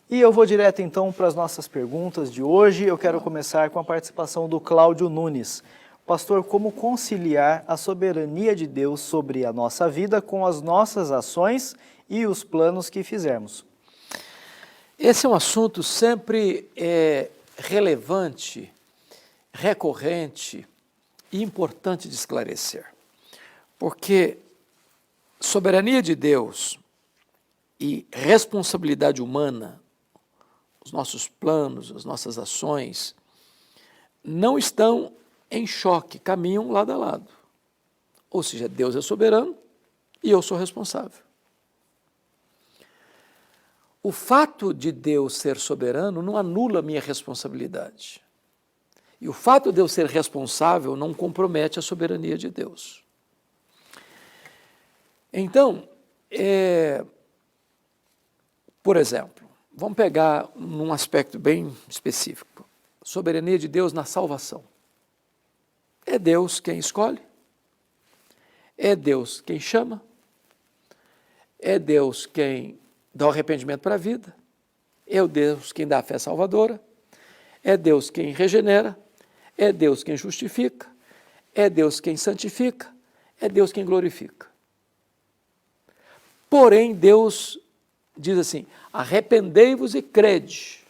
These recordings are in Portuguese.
E eu vou direto então para as nossas perguntas de hoje. Eu quero começar com a participação do Cláudio Nunes. Pastor, como conciliar a soberania de Deus sobre a nossa vida com as nossas ações e os planos que fizermos? Esse é um assunto sempre relevante, recorrente e importante de esclarecer. Porque soberania de Deus e responsabilidade humana, os nossos planos, as nossas ações, não estão em choque, caminham lado a lado. Ou seja, Deus é soberano e eu sou responsável. O fato de Deus ser soberano não anula a minha responsabilidade. E o fato de eu ser responsável não compromete a soberania de Deus. Então, por exemplo, vamos pegar num aspecto bem específico, soberania de Deus na salvação. É Deus quem escolhe, é Deus quem chama, é Deus quem dá o arrependimento para a vida, é Deus quem dá a fé salvadora, é Deus quem regenera, é Deus quem justifica, é Deus quem santifica, é Deus quem glorifica. Porém, Deus diz assim, arrependei-vos e crede.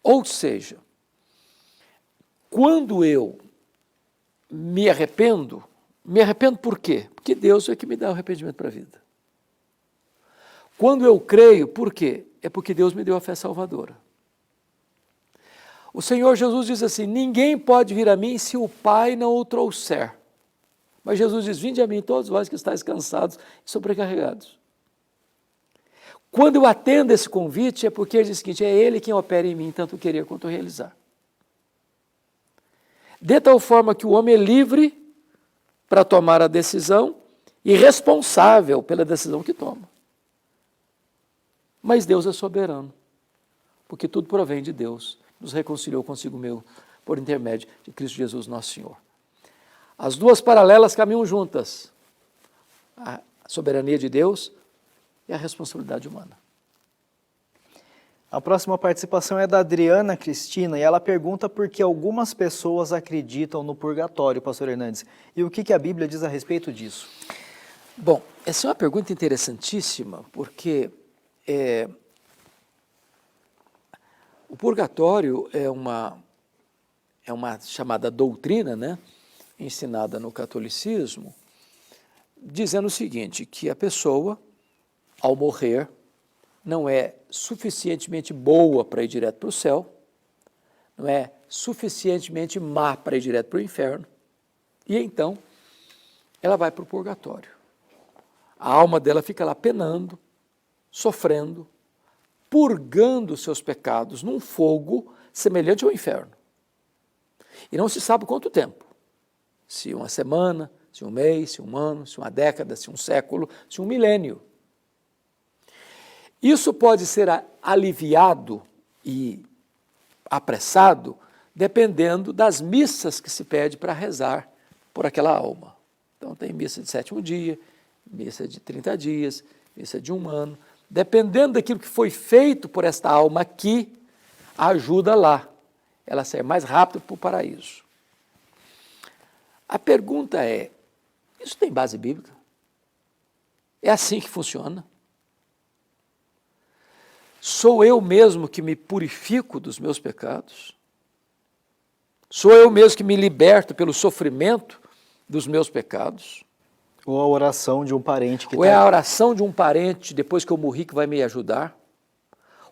Ou seja, quando eu me arrependo por quê? Porque Deus é que me dá o arrependimento para a vida. Quando eu creio, por quê? É porque Deus me deu a fé salvadora. O Senhor Jesus diz assim, ninguém pode vir a mim se o Pai não o trouxer. Mas Jesus diz, vinde a mim todos vós que estáis cansados e sobrecarregados. Quando eu atendo esse convite, é porque ele diz o seguinte, é Ele quem opera em mim, tanto querer quanto realizar. De tal forma que o homem é livre para tomar a decisão e responsável pela decisão que toma. Mas Deus é soberano, porque tudo provém de Deus, nos reconciliou consigo mesmo, por intermédio de Cristo Jesus nosso Senhor. As duas paralelas caminham juntas, a soberania de Deus e a responsabilidade humana. A próxima participação é da Adriana Cristina e ela pergunta por que algumas pessoas acreditam no purgatório, pastor Hernandes, e o que a Bíblia diz a respeito disso? Bom, essa é uma pergunta interessantíssima, porque o purgatório é uma chamada doutrina, né, ensinada no catolicismo, dizendo o seguinte, que a pessoa, ao morrer, não é suficientemente boa para ir direto para o céu, não é suficientemente má para ir direto para o inferno, e então ela vai para o purgatório. A alma dela fica lá penando, sofrendo, purgando os seus pecados num fogo semelhante ao inferno. E não se sabe quanto tempo, se uma semana, se um mês, se um ano, se uma década, se um século, se um milênio. Isso pode ser aliviado e apressado dependendo das missas que se pede para rezar por aquela alma. Então tem missa de 7º dia, missa de 30 dias, missa de 1 ano. Dependendo daquilo que foi feito por esta alma aqui, ajuda lá, ela sair mais rápido para o paraíso. A pergunta é, isso tem base bíblica? É assim que funciona? Sou eu mesmo que me purifico dos meus pecados? Sou eu mesmo que me liberto pelo sofrimento dos meus pecados? Ou a oração de um parente que Ou é a oração de um parente depois que eu morri que vai me ajudar?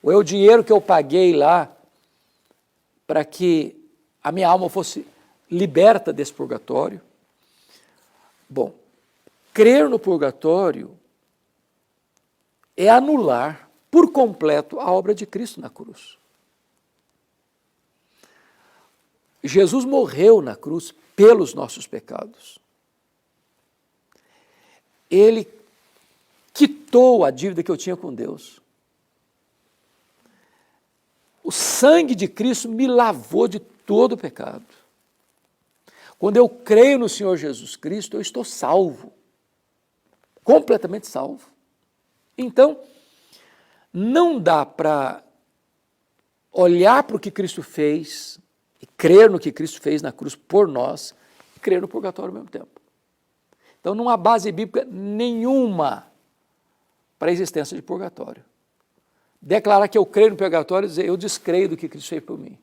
Ou é o dinheiro que eu paguei lá para que a minha alma fosse liberta desse purgatório? Bom, crer no purgatório é anular por completo a obra de Cristo na cruz. Jesus morreu na cruz pelos nossos pecados. Ele quitou a dívida que eu tinha com Deus. O sangue de Cristo me lavou de todo o pecado. Quando eu creio no Senhor Jesus Cristo, eu estou salvo. Completamente salvo. Então, não dá para olhar para o que Cristo fez e crer no que Cristo fez na cruz por nós e crer no purgatório ao mesmo tempo. Então não há base bíblica nenhuma para a existência de purgatório. Declarar que eu creio no purgatório e dizer eu descreio do que Cristo fez por mim.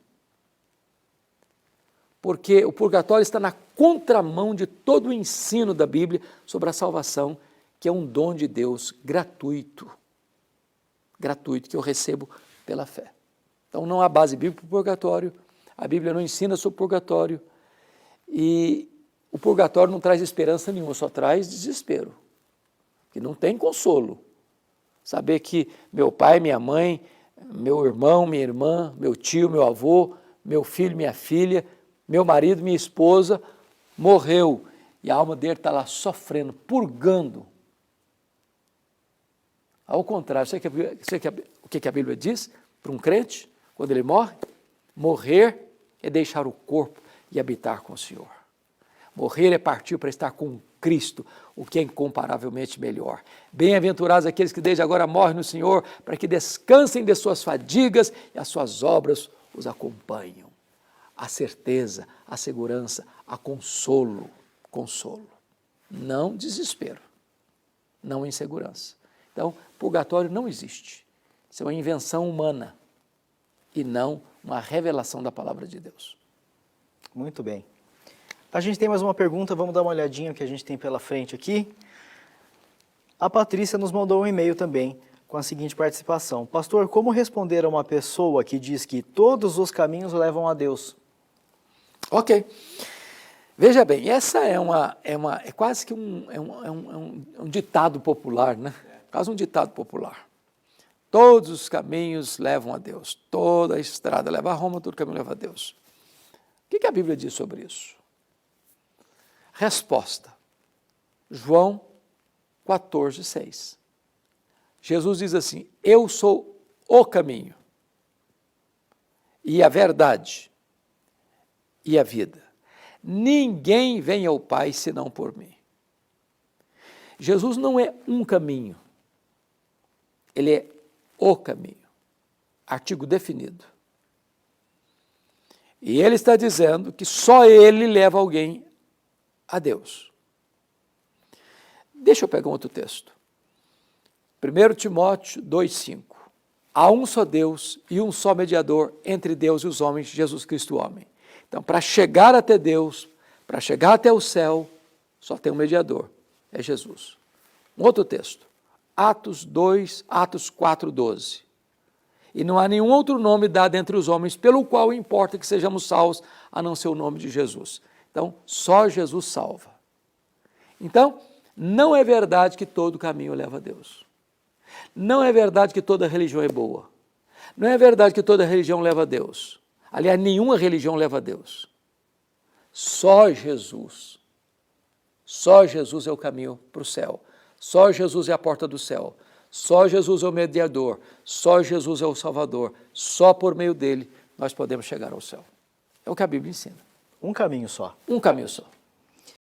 Porque o purgatório está na contramão de todo o ensino da Bíblia sobre a salvação, que é um dom de Deus gratuito, que eu recebo pela fé. Então não há base bíblica para o purgatório, a Bíblia não ensina sobre o purgatório, e o purgatório não traz esperança nenhuma, só traz desespero, que não tem consolo. Saber que meu pai, minha mãe, meu irmão, minha irmã, meu tio, meu avô, meu filho, minha filha, meu marido, minha esposa, morreu, e a alma dele está lá sofrendo, purgando. Ao contrário, o que a Bíblia diz para um crente, quando ele morre? Morrer é deixar o corpo e habitar com o Senhor. Morrer é partir para estar com Cristo, o que é incomparavelmente melhor. Bem-aventurados aqueles que desde agora morrem no Senhor, para que descansem de suas fadigas e as suas obras os acompanham. A certeza, a segurança, a consolo, não desespero, não insegurança. Então, purgatório não existe. Isso é uma invenção humana e não uma revelação da palavra de Deus. Muito bem. A gente tem mais uma pergunta, vamos dar uma olhadinha o que a gente tem pela frente aqui. A Patrícia nos mandou um e-mail também com a seguinte participação. Pastor, como responder a uma pessoa que diz que todos os caminhos levam a Deus? Ok. Veja bem, essa é quase que um ditado popular, né? Quase um ditado popular. Todos os caminhos levam a Deus, toda a estrada leva a Roma, todo caminho leva a Deus. O que a Bíblia diz sobre isso? Resposta, João 14:6. Jesus diz assim, eu sou o caminho, e a verdade, e a vida. Ninguém vem ao Pai senão por mim. Jesus não é um caminho, ele é o caminho, artigo definido. E ele está dizendo que só ele leva alguém a Deus. Deixa eu pegar um outro texto. 1 Timóteo 2,5. Há um só Deus e um só mediador entre Deus e os homens, Jesus Cristo, o homem. Então, para chegar até Deus, para chegar até o céu, só tem um mediador, é Jesus. Um outro texto, Atos 4:12. E não há nenhum outro nome dado entre os homens pelo qual importa que sejamos salvos, a não ser o nome de Jesus. Então, só Jesus salva. Então, não é verdade que todo caminho leva a Deus. Não é verdade que toda religião é boa. Não é verdade que toda religião leva a Deus. Aliás, nenhuma religião leva a Deus. Só Jesus. Só Jesus é o caminho para o céu. Só Jesus é a porta do céu. Só Jesus é o mediador. Só Jesus é o Salvador. Só por meio dele nós podemos chegar ao céu. É o que a Bíblia ensina. Um caminho só. Um caminho só.